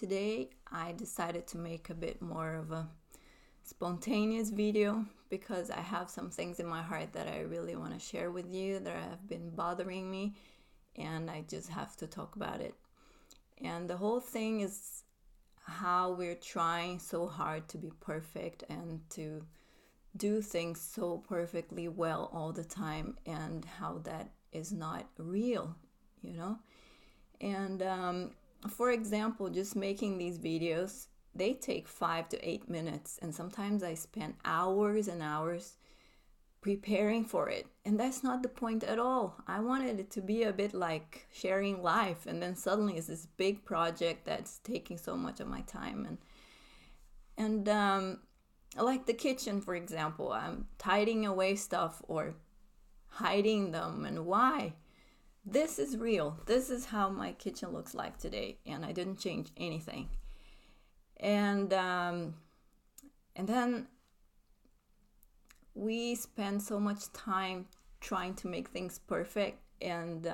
today I decided to make a bit more of a spontaneous video because I have some things in my heart that I really want to share with you that have been bothering me, and I just have to talk about it. And the whole thing is how we're trying so hard to be perfect and to do things so perfectly well all the time, and how that is not real, you know? And for example, just making these videos, they take 5 to 8 minutes, and sometimes I spend hours and hours preparing for it. And that's not the point at all. I wanted it to be a bit like sharing life, and then suddenly it's this big project that's taking so much of my time. And like the kitchen, for example, I'm tidying away stuff or hiding them. And why? This is real. This is how my kitchen looks like today, and I didn't change anything. And then we spend so much time trying to make things perfect, and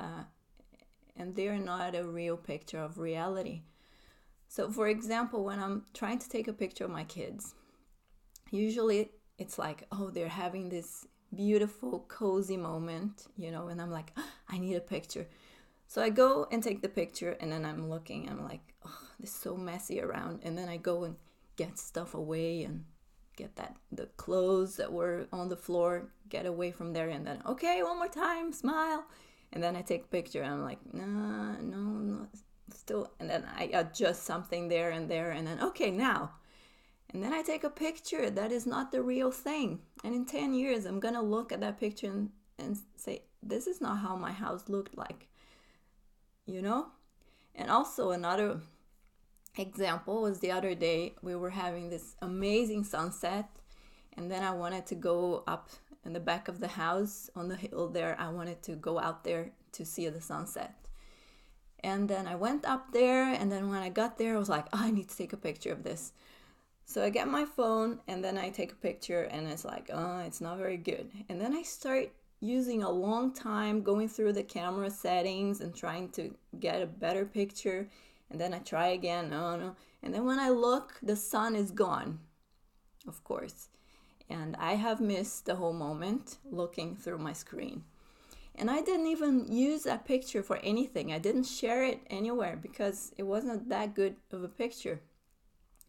they're not a real picture of reality. So, for example, when I'm trying to take a picture of my kids, usually it's like, oh, they're having this beautiful, cozy moment, and I'm like, oh, I need a picture. So I go and take the picture, and then I'm looking, I'm like, oh, this is so messy around. And then I go and get stuff away and get the clothes that were on the floor, get away from there, and then, okay, one more time, smile. And then I take a picture, and I'm like, no, still. And then I adjust something there, and then, okay, now. And then I take a picture that is not the real thing. And in 10 years, I'm going to look at that picture and say, this is not how my house looked like, And also another example was the other day, we were having this amazing sunset. And then I wanted to go up in the back of the house on the hill there. I wanted to go out there to see the sunset. And then I went up there. And then when I got there, I was like, oh, I need to take a picture of this. So I get my phone, and then I take a picture, and it's like, oh, it's not very good. And then I start using a long time going through the camera settings and trying to get a better picture. And then I try again, no. And then when I look, the sun is gone, of course. And I have missed the whole moment looking through my screen. And I didn't even use that picture for anything. I didn't share it anywhere because it wasn't that good of a picture.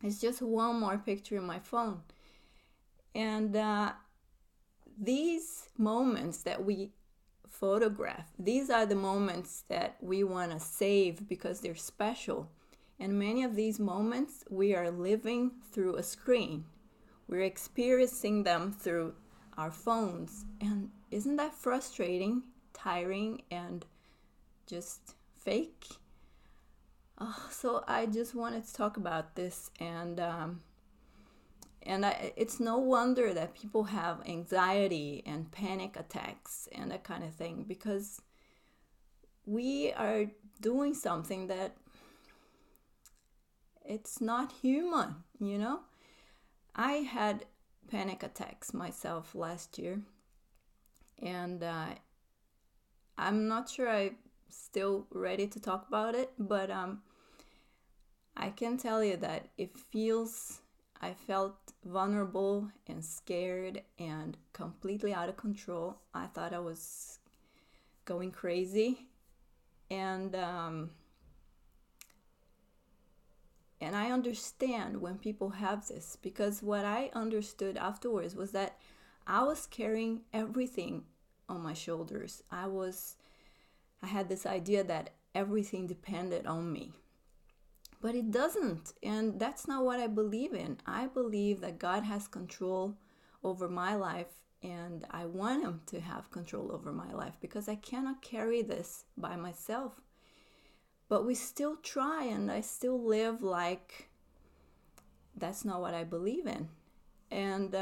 It's just one more picture in my phone. And these moments that we photograph, these are the moments that we want to save because they're special. And many of these moments we are living through a screen. We're experiencing them through our phones. And isn't that frustrating, tiring, and just fake? So I just wanted to talk about this, and it's no wonder that people have anxiety and panic attacks and that kind of thing, because we are doing something that it's not human, I had panic attacks myself last year, and I'm not sure I'm still ready to talk about it, but I can tell you that I felt vulnerable and scared and completely out of control. I thought I was going crazy, and I understand when people have this, because what I understood afterwards was that I was carrying everything on my shoulders. I had this idea that everything depended on me. But it doesn't, and that's not what I believe in. I believe that God has control over my life, and I want Him to have control over my life because I cannot carry this by myself. But we still try, and I still live like that's not what I believe in. And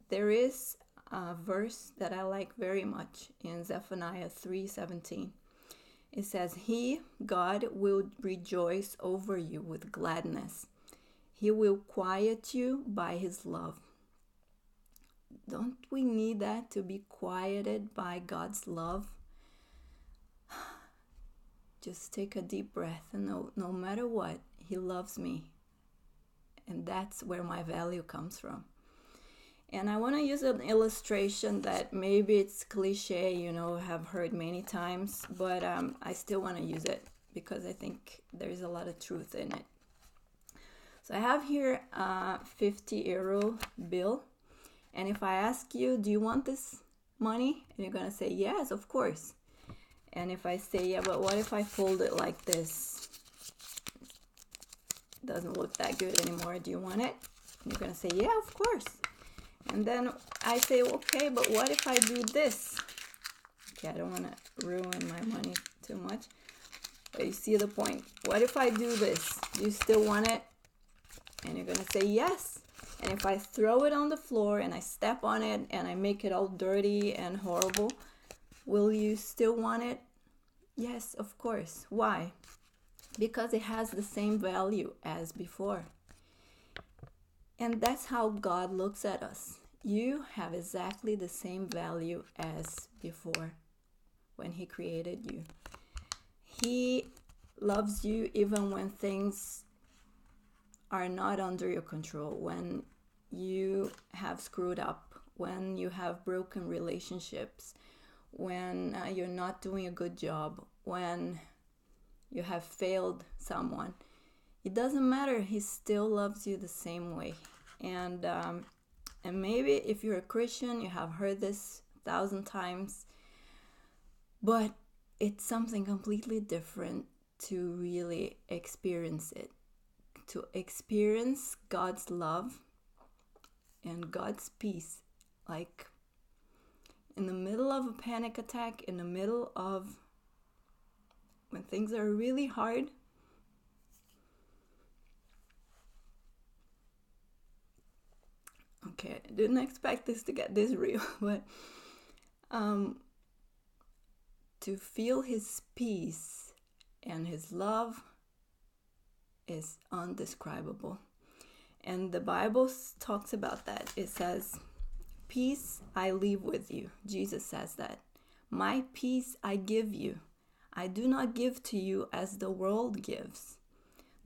there is a verse that I like very much in Zephaniah 3:17. It says, He, God, will rejoice over you with gladness. He will quiet you by His love. Don't we need that, to be quieted by God's love? Just take a deep breath and know, no matter what, he loves me. And that's where my value comes from. And I want to use an illustration that maybe it's cliche, have heard many times, but I still want to use it because I think there's a lot of truth in it. So I have here a 50 € bill. And if I ask you, do you want this money? And you're going to say, yes, of course. And if I say, yeah, but what if I fold it like this? It doesn't look that good anymore. Do you want it? And you're going to say, yeah, of course. And then I say, okay, but what if I do this? Okay, I don't want to ruin my money too much. But you see the point. What if I do this? Do you still want it? And you're going to say, yes. And if I throw it on the floor and I step on it and I make it all dirty and horrible, will you still want it? Yes, of course. Why? Because it has the same value as before. And that's how God looks at us. You have exactly the same value as before when he created you. He loves you even when things are not under your control, when you have screwed up, when you have broken relationships, when you're not doing a good job, when you have failed someone. It doesn't matter. He still loves you the same way. And maybe if you're a Christian, you have heard this 1,000 times, but it's something completely different to really experience it. To experience God's love and God's peace, like in the middle of a panic attack, in the middle of when things are really hard. Okay, I didn't expect this to get this real, but to feel his peace and his love is undescribable. And the Bible talks about that. It says, peace I leave with you. Jesus says that. My peace I give you. I do not give to you as the world gives.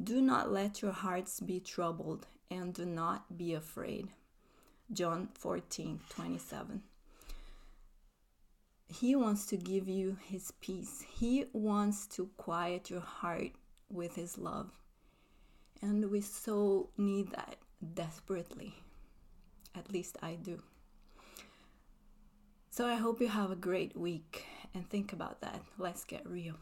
Do not let your hearts be troubled and do not be afraid. John 14:27. He wants to give you his peace. He wants to quiet your heart with his love. And we so need that desperately. At least I do. So I hope you have a great week and think about that. Let's get real.